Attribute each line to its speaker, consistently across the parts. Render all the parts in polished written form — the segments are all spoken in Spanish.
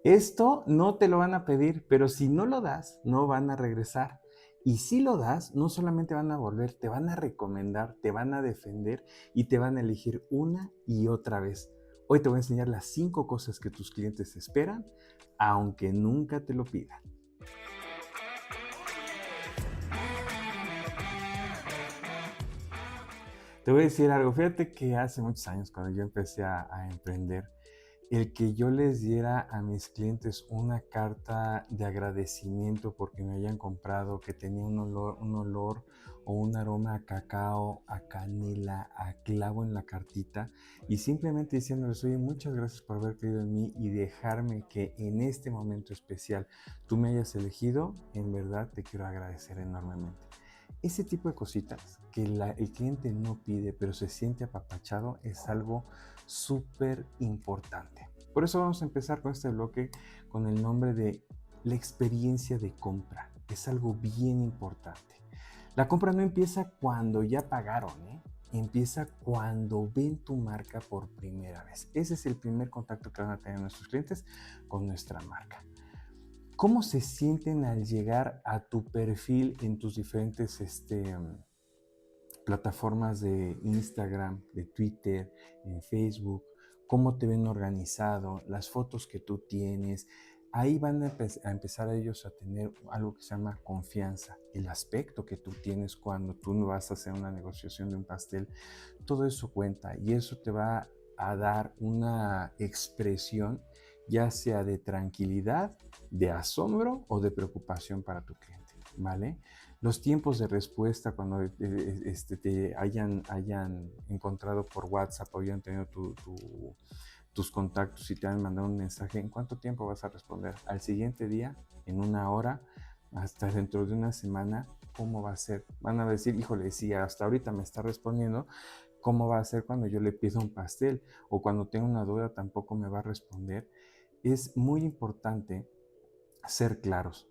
Speaker 1: Esto no te lo van a pedir, pero si no lo das, no van a regresar. Y si lo das, no solamente van a volver, te van a recomendar, te van a defender y te van a elegir una y otra vez. Hoy te voy a enseñar las 5 cosas que tus clientes esperan, aunque nunca te lo pidan. Te voy a decir algo, fíjate que hace muchos años cuando yo empecé a emprender, el que yo les diera a mis clientes una carta de agradecimiento porque me hayan comprado, que tenía un olor o un aroma a cacao, a canela, a clavo en la cartita, y simplemente diciéndoles, oye, muchas gracias por haber creído en mí y dejarme que en este momento especial tú me hayas elegido, en verdad te quiero agradecer enormemente. Ese tipo de cositas que el cliente no pide, pero se siente apapachado, es algo súper importante. Por eso vamos a empezar con este bloque con el nombre de la experiencia de compra. Es algo bien importante. La compra no empieza cuando ya pagaron, ¿eh? Empieza cuando ven tu marca por primera vez. Ese es el primer contacto que van a tener nuestros clientes con nuestra marca. ¿Cómo se sienten al llegar a tu perfil en tus diferentes plataformas de Instagram, de Twitter, en Facebook? ¿Cómo te ven organizado? Las fotos que tú tienes. Ahí van a empezar ellos a tener algo que se llama confianza. El aspecto que tú tienes cuando tú vas a hacer una negociación de un pastel, todo eso cuenta y eso te va a dar una expresión ya sea de tranquilidad, de asombro o de preocupación para tu cliente, ¿vale? Los tiempos de respuesta cuando te hayan encontrado por WhatsApp o hayan tenido tus contactos y te han mandado un mensaje, ¿en cuánto tiempo vas a responder? ¿Al siguiente día? ¿En una hora? ¿Hasta dentro de una semana? ¿Cómo va a ser? Van a decir, híjole, si hasta ahorita me está respondiendo, ¿cómo va a ser cuando yo le pido un pastel? O cuando tengo una duda tampoco me va a responder. Es muy importante ser claros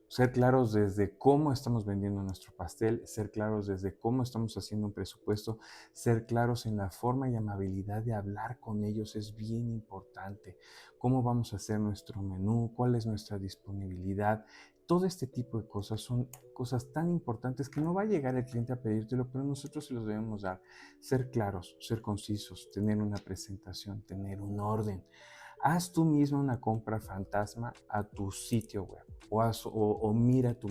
Speaker 1: desde cómo estamos vendiendo nuestro pastel, ser claros desde cómo estamos haciendo un presupuesto, ser claros en la forma y amabilidad de hablar con ellos es bien importante. Cómo vamos a hacer nuestro menú, cuál es nuestra disponibilidad. Todo este tipo de cosas son cosas tan importantes que no va a llegar el cliente a pedírtelo, pero nosotros se los debemos dar. Ser claros, ser concisos, tener una presentación, tener un orden. Haz tú mismo una compra fantasma a tu sitio web o mira tu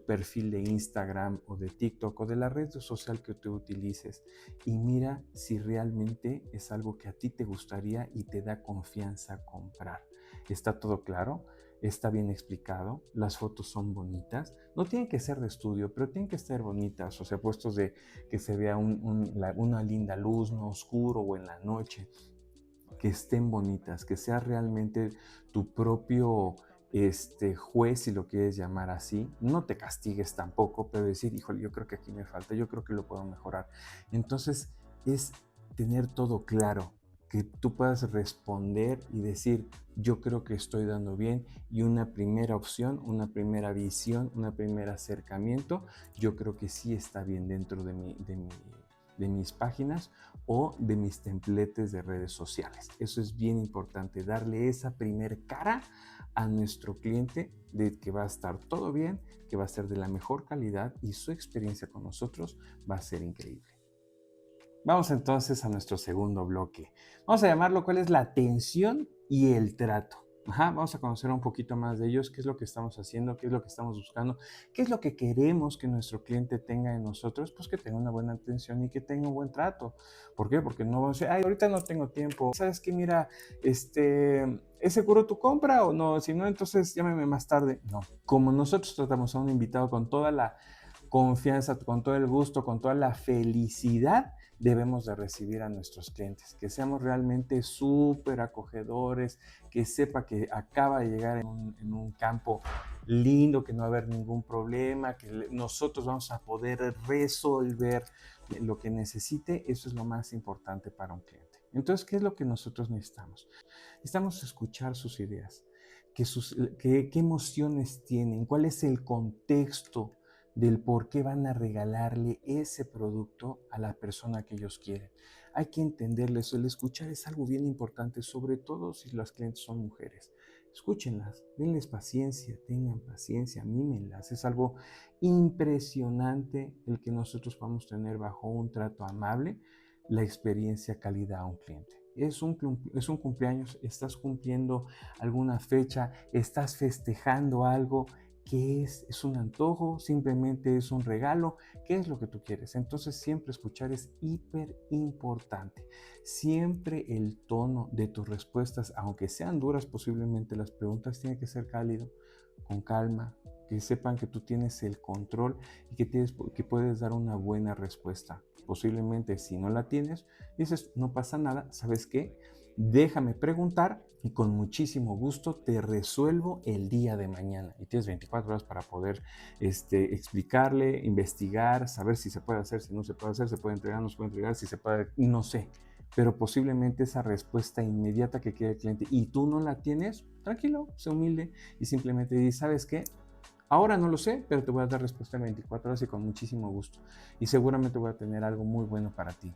Speaker 1: perfil de Instagram o de TikTok o de la red social que tú utilices y mira si realmente es algo que a ti te gustaría y te da confianza comprar. ¿Está todo claro? ¿Está bien explicado? ¿Las fotos son bonitas? No tienen que ser de estudio, pero tienen que estar bonitas, o sea, puestos de que se vea una linda luz, no oscuro o en la noche, que estén bonitas, que sea realmente tu propio juez, si lo quieres llamar así. No te castigues tampoco, pero decir, híjole, yo creo que aquí me falta, yo creo que lo puedo mejorar. Entonces es tener todo claro, que tú puedas responder y decir, yo creo que estoy dando bien, y una primera opción, una primera visión, un primer acercamiento, yo creo que sí está bien dentro de mis páginas o de mis templates de redes sociales. Eso es bien importante, darle esa primer cara a nuestro cliente de que va a estar todo bien, que va a ser de la mejor calidad y su experiencia con nosotros va a ser increíble. Vamos entonces a nuestro segundo bloque. Vamos a llamarlo cuál es la atención y el trato. Ajá, vamos a conocer un poquito más de ellos, qué es lo que estamos haciendo, qué es lo que estamos buscando, qué es lo que queremos que nuestro cliente tenga en nosotros, pues que tenga una buena atención y que tenga un buen trato. ¿Por qué? Porque no vamos a decir, ay, ahorita no tengo tiempo. ¿Sabes qué? Mira, ¿es seguro tu compra o no? Si no, entonces llámeme más tarde. No. Como nosotros tratamos a un invitado con toda la confianza, con todo el gusto, con toda la felicidad, debemos de recibir a nuestros clientes, que seamos realmente súper acogedores, que sepa que acaba de llegar en un campo lindo, que no va a haber ningún problema, que nosotros vamos a poder resolver lo que necesite. Eso es lo más importante para un cliente. Entonces, ¿qué es lo que nosotros necesitamos? Necesitamos escuchar sus ideas, qué emociones tienen, cuál es el contexto del por qué van a regalarle ese producto a la persona que ellos quieren. Hay que entenderles, el escuchar es algo bien importante, sobre todo si las clientes son mujeres. Escúchenlas, denles paciencia, tengan paciencia, mímenlas. Es algo impresionante el que nosotros podamos tener bajo un trato amable la experiencia calidad a un cliente. Es un cumpleaños, estás cumpliendo alguna fecha, estás festejando algo. ¿Qué es? ¿Es un antojo? ¿Simplemente es un regalo? ¿Qué es lo que tú quieres? Entonces siempre escuchar es hiper importante. Siempre el tono de tus respuestas, aunque sean duras posiblemente las preguntas, tiene que ser cálido, con calma, que sepan que tú tienes el control y que puedes dar una buena respuesta. Posiblemente si no la tienes, dices, no pasa nada, ¿sabes qué? Déjame preguntar y con muchísimo gusto te resuelvo el día de mañana. Y tienes 24 horas para poder explicarle, investigar, saber si se puede hacer, si no se puede hacer, se puede entregar, no se puede entregar, si se puede, no sé. Pero posiblemente esa respuesta inmediata que quiere el cliente y tú no la tienes, tranquilo, sé humilde y simplemente dices, ¿sabes qué? Ahora no lo sé, pero te voy a dar respuesta en 24 horas y con muchísimo gusto. Y seguramente voy a tener algo muy bueno para ti.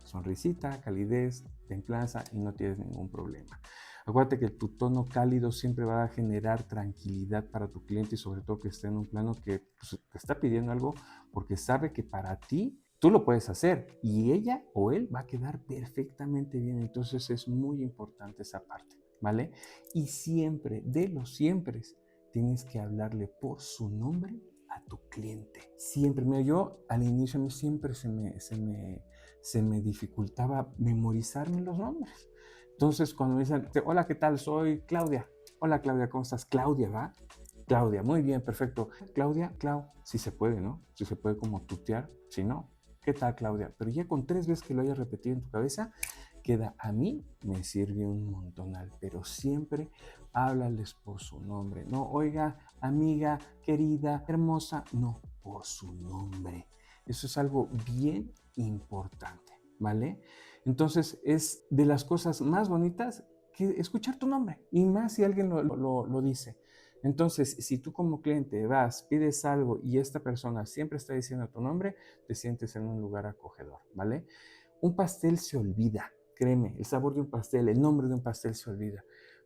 Speaker 1: Sonrisita, calidez, templanza y no tienes ningún problema. Acuérdate que tu tono cálido siempre va a generar tranquilidad para tu cliente y sobre todo que esté en un plano que pues, te está pidiendo algo porque sabe que para ti tú lo puedes hacer y ella o él va a quedar perfectamente bien. Entonces es muy importante esa parte, ¿vale? Y siempre, de los siempre, tienes que hablarle por su nombre a tu cliente. Siempre, mira, yo al inicio a mí siempre se me dificultaba memorizarme los nombres. Entonces, cuando me dicen, hola, ¿qué tal? Soy Claudia. Hola, Claudia, ¿cómo estás? Claudia, ¿va? Claudia, muy bien, perfecto. Claudia, Clau, si se puede, ¿no? Si se puede como tutear, si no, ¿qué tal, Claudia? Pero ya con 3 veces que lo hayas repetido en tu cabeza, queda, a mí me sirve un montonal, pero siempre háblales por su nombre. No, oiga, amiga, querida, hermosa, no, por su nombre. Eso es algo bien importante, ¿vale? Entonces es de las cosas más bonitas que escuchar tu nombre, y más si alguien lo dice. Entonces, si tú como cliente vas, pides algo y esta persona siempre está diciendo tu nombre, te sientes en un lugar acogedor, ¿vale? Un pastel se olvida, créeme, el sabor de un pastel, el nombre de un pastel se olvida,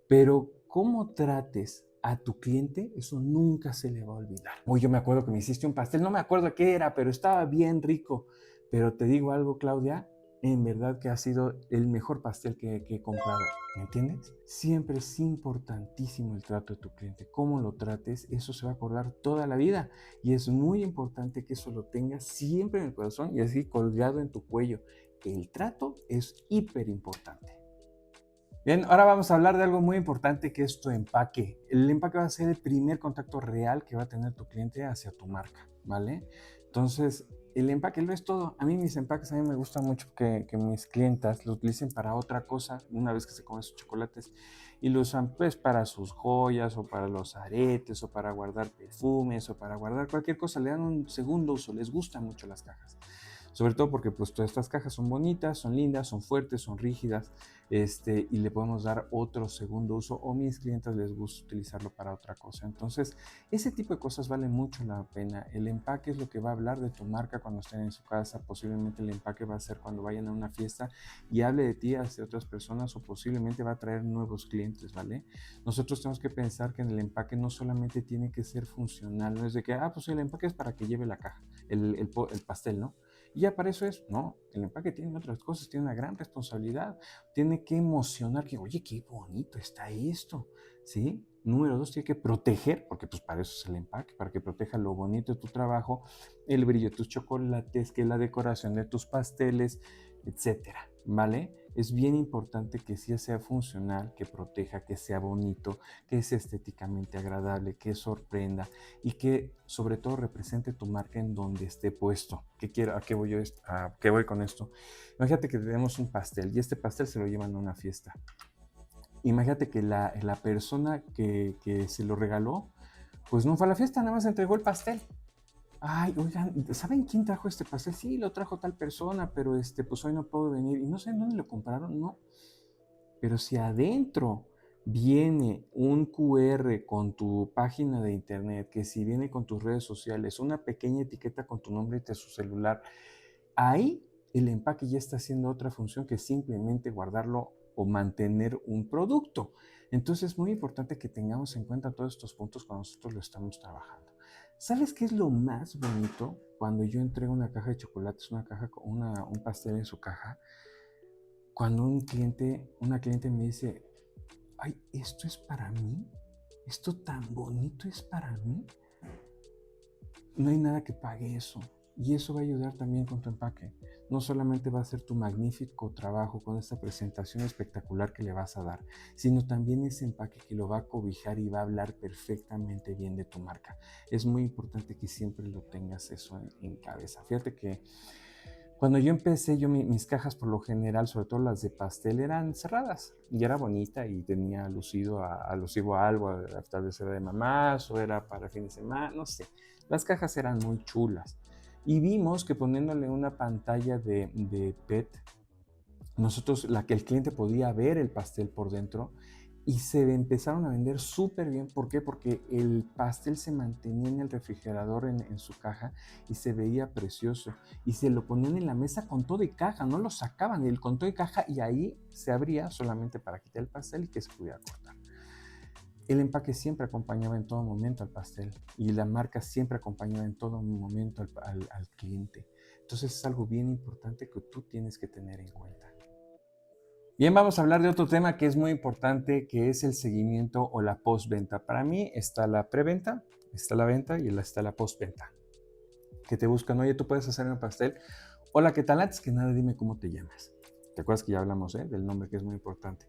Speaker 1: pero cómo trates a tu cliente, eso nunca se le va a olvidar. Hoy yo me acuerdo que me hiciste un pastel, no me acuerdo qué era, pero estaba bien rico. Pero te digo algo, Claudia, en verdad que ha sido el mejor pastel que he comprado. ¿Me entiendes? Siempre es importantísimo el trato de tu cliente. Cómo lo trates, eso se va a acordar toda la vida. Y es muy importante que eso lo tengas siempre en el corazón y así colgado en tu cuello. El trato es hiper importante. Bien, ahora vamos a hablar de algo muy importante que es tu empaque. El empaque va a ser el primer contacto real que va a tener tu cliente hacia tu marca, ¿vale? Entonces, el empaque lo es todo. A mí mis empaques, a mí me gusta mucho que mis clientas lo utilicen para otra cosa una vez que se comen sus chocolates y lo usan pues para sus joyas o para los aretes o para guardar perfumes o para guardar cualquier cosa. Le dan un segundo uso, les gustan mucho las cajas. Sobre todo porque pues todas estas cajas son bonitas, son lindas, son fuertes, son rígidas, y le podemos dar otro segundo uso o a mis clientes les gusta utilizarlo para otra cosa. Entonces, ese tipo de cosas vale mucho la pena. El empaque es lo que va a hablar de tu marca cuando estén en su casa. Posiblemente el empaque va a ser cuando vayan a una fiesta y hable de ti hacia otras personas o posiblemente va a traer nuevos clientes, ¿vale? Nosotros tenemos que pensar que en el empaque no solamente tiene que ser funcional, no es de que, pues el empaque es para que lleve la caja, el pastel, ¿no? Y ya para eso es, no, el empaque tiene otras cosas, tiene una gran responsabilidad, tiene que emocionar, que oye, qué bonito está esto, ¿sí? Número 2, tiene que proteger, porque pues para eso es el empaque, para que proteja lo bonito de tu trabajo, el brillo de tus chocolates, que la decoración de tus pasteles, etcétera, ¿vale? Es bien importante que sí sea funcional, que proteja, que sea bonito, que sea estéticamente agradable, que sorprenda y que sobre todo represente tu marca en donde esté puesto. ¿Qué quiero? ¿A qué voy yo? ¿A qué voy con esto? Imagínate que tenemos un pastel y este pastel se lo llevan a una fiesta. Imagínate que la persona que se lo regaló, pues no fue a la fiesta, nada más entregó el pastel. Ay, oigan, ¿saben quién trajo este pastel? Sí, lo trajo tal persona, pero pues hoy no puedo venir. Y no sé en dónde lo compraron, no. Pero si adentro viene un QR con tu página de internet, que si viene con tus redes sociales, una pequeña etiqueta con tu nombre y su celular, ahí el empaque ya está haciendo otra función que simplemente guardarlo o mantener un producto. Entonces es muy importante que tengamos en cuenta todos estos puntos cuando nosotros lo estamos trabajando. ¿Sabes qué es lo más bonito cuando yo entrego una caja de chocolates, un pastel en su caja? Cuando una cliente me dice, ay, esto es para mí, esto tan bonito es para mí. No hay nada que pague eso. Y eso va a ayudar también con tu empaque. No solamente va a ser tu magnífico trabajo con esta presentación espectacular que le vas a dar, sino también ese empaque que lo va a cobijar y va a hablar perfectamente bien de tu marca. Es muy importante que siempre lo tengas eso en cabeza. Fíjate que cuando yo empecé, mis cajas por lo general, sobre todo las de pastel, eran cerradas. Y era bonita y tenía alusivo a algo, tal vez era de mamás o era para fin de semana, no sé. Las cajas eran muy chulas. Y vimos que poniéndole una pantalla de PET, que el cliente podía ver el pastel por dentro y se empezaron a vender súper bien. ¿Por qué? Porque el pastel se mantenía en el refrigerador en su caja y se veía precioso. Y se lo ponían en la mesa con todo y caja, no lo sacaban con todo y caja y ahí se abría solamente para quitar el pastel y que se pudiera cortar. El empaque siempre acompañaba en todo momento al pastel y la marca siempre acompañaba en todo momento al cliente. Entonces es algo bien importante que tú tienes que tener en cuenta. Bien, vamos a hablar de otro tema que es muy importante, que es el seguimiento o la postventa. Para mí está la preventa, está la venta y está la postventa. Que te buscan, oye, tú puedes hacerme un pastel. Hola, ¿qué tal? Antes que nada, dime cómo te llamas. ¿Te acuerdas que ya hablamos del nombre, que es muy importante?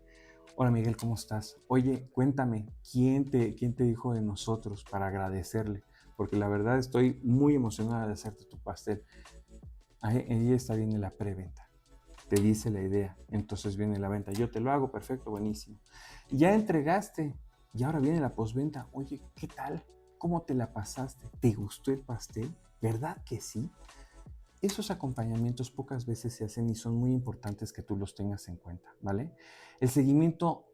Speaker 1: Hola, Miguel, ¿cómo estás? Oye, cuéntame, ¿quién te dijo de nosotros para agradecerle? Porque la verdad estoy muy emocionada de hacerte tu pastel. Ahí está bien la preventa. Te dice la idea, entonces viene la venta. Yo te lo hago, perfecto, buenísimo. Ya entregaste y ahora viene la postventa. Oye, ¿qué tal? ¿Cómo te la pasaste? ¿Te gustó el pastel? ¿Verdad que sí? Esos acompañamientos pocas veces se hacen y son muy importantes que tú los tengas en cuenta, ¿vale? El seguimiento,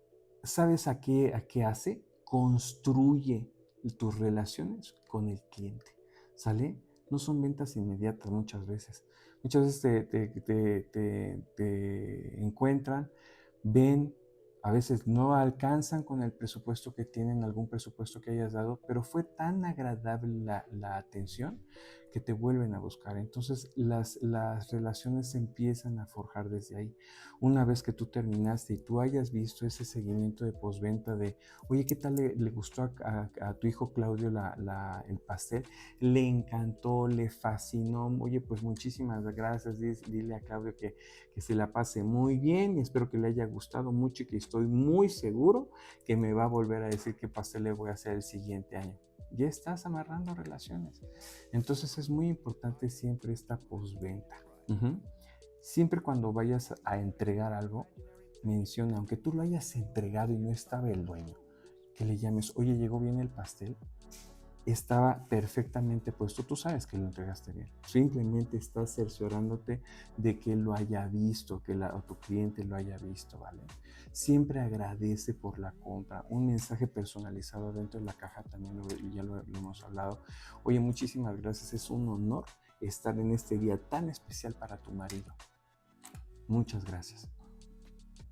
Speaker 1: ¿sabes a qué hace? Construye tus relaciones con el cliente, ¿sale? No son ventas inmediatas muchas veces. Muchas veces te encuentran, ven, a veces no alcanzan con el presupuesto que tienen, algún presupuesto que hayas dado, pero fue tan agradable la atención que te vuelven a buscar. Entonces las relaciones se empiezan a forjar desde ahí. Una vez que tú terminaste y tú hayas visto ese seguimiento de postventa de, oye, ¿qué tal le gustó a tu hijo Claudio el pastel? Le encantó, le fascinó. Oye, pues muchísimas gracias. Dile a Claudio que se la pase muy bien y espero que le haya gustado mucho y que estoy muy seguro que me va a volver a decir qué pastel le voy a hacer el siguiente año. Ya estás amarrando relaciones. Entonces es muy importante siempre esta postventa. Siempre cuando vayas a entregar algo, menciona, aunque tú lo hayas entregado y no estaba el dueño, que le llames, oye, ¿llegó bien el pastel? Estaba perfectamente puesto, tú sabes que lo entregaste bien. Simplemente estás cerciorándote de que lo haya visto, o tu cliente lo haya visto, ¿vale? Siempre agradece por la compra. Un mensaje personalizado dentro de la caja también ya lo hemos hablado. Oye, muchísimas gracias. Es un honor estar en este día tan especial para tu marido. Muchas gracias.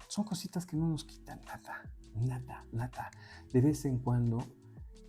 Speaker 1: Son cositas que no nos quitan nada. De vez en cuando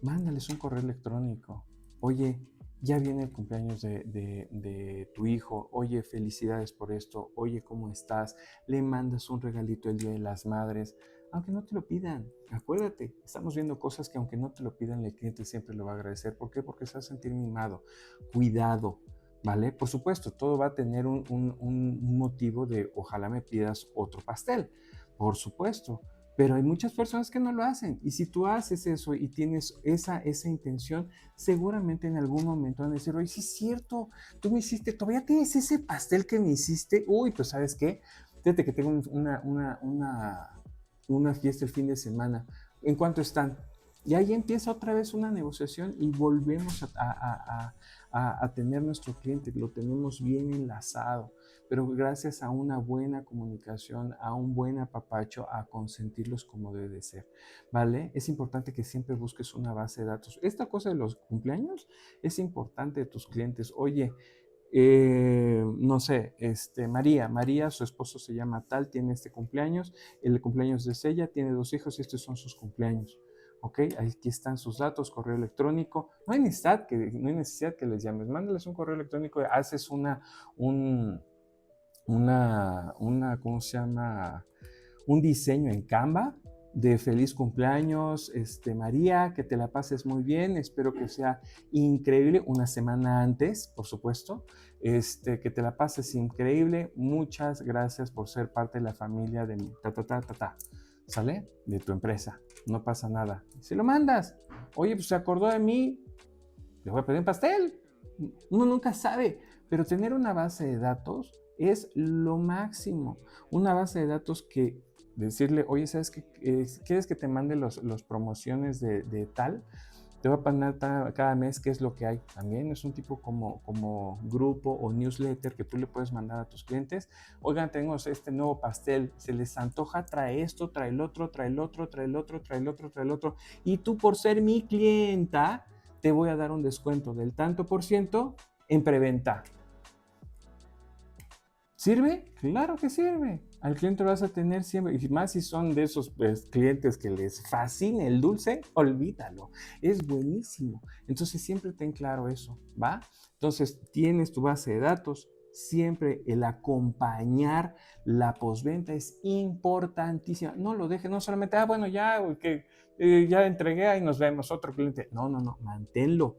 Speaker 1: mándales un correo electrónico. Oye, ya viene el cumpleaños de tu hijo. Oye, felicidades por esto. Oye, ¿cómo estás? Le mandas un regalito el Día de las Madres, aunque no te lo pidan. Acuérdate, estamos viendo cosas que aunque no te lo pidan, el cliente siempre lo va a agradecer. ¿Por qué? Porque se va a sentir mimado. Cuidado, ¿vale? Por supuesto, todo va a tener un motivo de ojalá me pidas otro pastel. Por supuesto. Pero hay muchas personas que no lo hacen. Y si tú haces eso y tienes esa intención, seguramente en algún momento van a decir, oye, sí es cierto, tú me hiciste, todavía tienes ese pastel que me hiciste. Uy, pues ¿sabes qué? Fíjate que tengo una fiesta el fin de semana. ¿En cuánto están? Y ahí empieza otra vez una negociación y volvemos a tener nuestro cliente, lo tenemos bien enlazado, pero gracias a una buena comunicación, a un buen apapacho, a consentirlos como debe de ser, ¿vale? Es importante que siempre busques una base de datos. Esta cosa de los cumpleaños es importante de tus clientes. Oye, no sé, María, su esposo se llama tal, tiene este cumpleaños, el cumpleaños de ella, tiene 2 hijos y estos son sus cumpleaños. ¿Ok? Aquí están sus datos, correo electrónico. No hay necesidad que les llames. Mándales un correo electrónico, haces un, ¿cómo se llama? Un diseño en Canva de feliz cumpleaños, María, que te la pases muy bien, espero que sea increíble, una semana antes, por supuesto, que te la pases increíble, muchas gracias por ser parte de la familia de mi ¿sale? De tu empresa, no pasa nada. Si lo mandas, oye, pues se acordó de mí, le voy a pedir un pastel. Uno nunca sabe, pero tener una base de datos es lo máximo. Una base de datos que decirle, oye, ¿sabes qué? ¿Quieres que te mande los promociones de tal? Te va a poner cada mes qué es lo que hay. También es un tipo como grupo o newsletter que tú le puedes mandar a tus clientes. Oigan, tenemos este nuevo pastel, se les antoja, trae esto, trae el otro, trae el otro, trae el otro, trae el otro, trae el otro. Y tú por ser mi clienta, te voy a dar un descuento del tanto por ciento en preventa. ¿Sirve? Claro que sirve. Al cliente lo vas a tener siempre, y más si son de esos clientes que les fascina el dulce, olvídalo, es buenísimo. Entonces siempre ten claro eso, ¿va? Entonces tienes tu base de datos, siempre el acompañar la postventa es importantísima. No lo dejes, no solamente, bueno, ya, que ya entregué, ahí nos vemos, otro cliente. No, manténlo.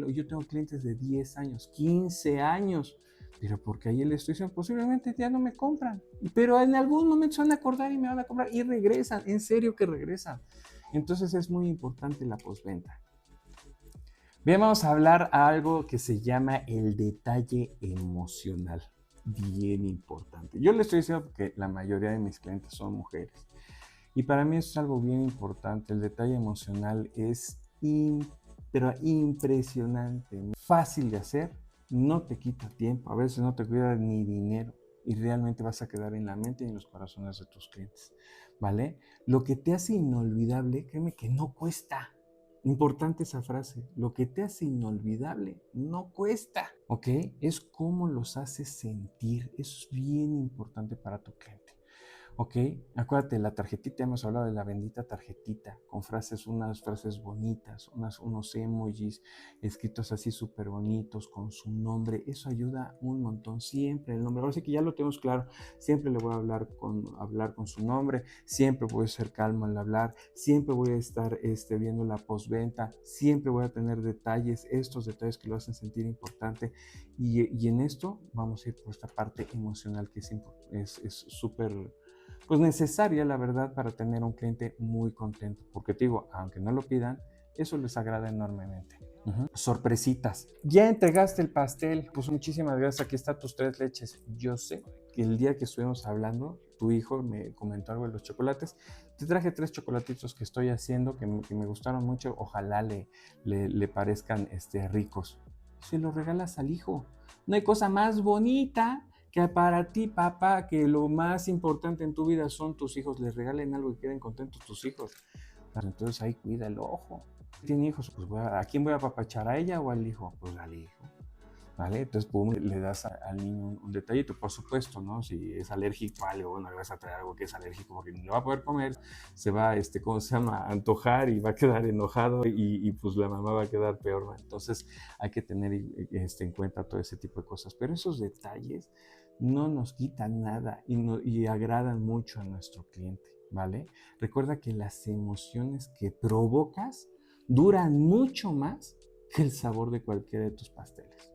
Speaker 1: Yo tengo clientes de 10 años, 15 años, pero porque ahí le estoy diciendo, posiblemente ya no me compran, pero en algún momento se van a acordar y me van a comprar y regresan, en serio que regresan. Entonces es muy importante la postventa. Bien, vamos a hablar a algo que se llama el detalle emocional. Bien importante. Yo le estoy diciendo porque la mayoría de mis clientes son mujeres. Y para mí eso es algo bien importante. El detalle emocional es pero impresionante, fácil de hacer, no te quita tiempo, a veces no te cuida ni dinero y realmente vas a quedar en la mente y en los corazones de tus clientes, ¿vale? Lo que te hace inolvidable, créeme que no cuesta. Importante esa frase, lo que te hace inolvidable no cuesta, ¿ok? Es cómo los haces sentir, eso es bien importante para tu cliente. Ok, acuérdate, la tarjetita, hemos hablado de la bendita tarjetita, con unas frases bonitas, unos emojis escritos así súper bonitos, con su nombre, eso ayuda un montón, siempre el nombre, ahora sí que ya lo tenemos claro, siempre le voy a hablar con su nombre, siempre voy a ser calmo al hablar, siempre voy a estar viendo la postventa, siempre voy a tener detalles, estos detalles que lo hacen sentir importante, y en esto vamos a ir por esta parte emocional que es súper pues necesaria, la verdad, para tener un cliente muy contento. Porque te digo, aunque no lo pidan, eso les agrada enormemente. Sorpresitas. Ya entregaste el pastel. Pues muchísimas gracias. Aquí están tus 3 leches. Yo sé que el día que estuvimos hablando, tu hijo me comentó algo de los chocolates. Te traje 3 chocolatitos que estoy haciendo que me gustaron mucho. Ojalá le parezcan ricos. Se los regalas al hijo. No hay cosa más bonita que para ti, papá, que lo más importante en tu vida son tus hijos, les regalen algo y queden contentos tus hijos. Entonces ahí cuida el ojo. ¿Tiene hijos? Pues ¿a quién voy a apapachar? ¿A ella o al hijo? Pues al hijo. ¿Vale? Entonces, pum, le das al niño un detallito, por supuesto, ¿no? Si es alérgico a algo, no le vas a traer algo que es alérgico porque no lo va a poder comer, se va, ¿cómo se llama? A antojar y va a quedar enojado y pues la mamá va a quedar peor, ¿no? Entonces, hay que tener en cuenta todo ese tipo de cosas. Pero esos detalles no nos quitan nada y agradan mucho a nuestro cliente, ¿vale? Recuerda que las emociones que provocas duran mucho más que el sabor de cualquiera de tus pasteles.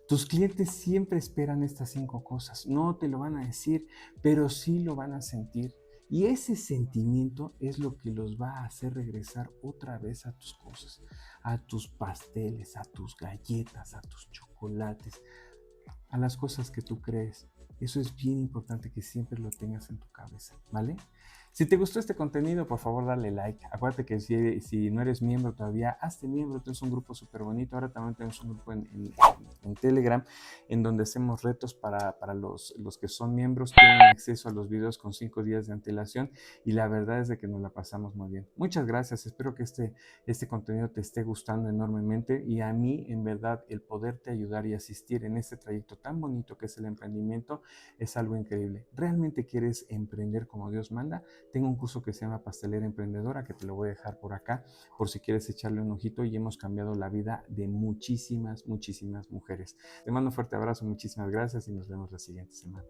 Speaker 1: Tus clientes siempre esperan estas 5 cosas. No te lo van a decir, pero sí lo van a sentir. Y ese sentimiento es lo que los va a hacer regresar otra vez a tus cosas, a tus pasteles, a tus galletas, a tus chocolates, a las cosas que tú crees. Eso es bien importante que siempre lo tengas en tu cabeza, ¿vale? Si te gustó este contenido, por favor dale like. Acuérdate que si no eres miembro todavía, hazte miembro. Tenemos un grupo súper bonito. Ahora también tenemos un grupo en Telegram, en donde hacemos retos para los que son miembros. Tienen acceso a los videos con 5 días de antelación y la verdad es de que nos la pasamos muy bien. Muchas gracias. Espero que este contenido te esté gustando enormemente y a mí, en verdad, el poderte ayudar y asistir en este trayecto tan bonito que es el emprendimiento es algo increíble. ¿Realmente quieres emprender como Dios manda? Tengo un curso que se llama Pastelera Emprendedora, que te lo voy a dejar por acá, por si quieres echarle un ojito, y hemos cambiado la vida de muchísimas, muchísimas mujeres. Te mando un fuerte abrazo, muchísimas gracias y nos vemos la siguiente semana.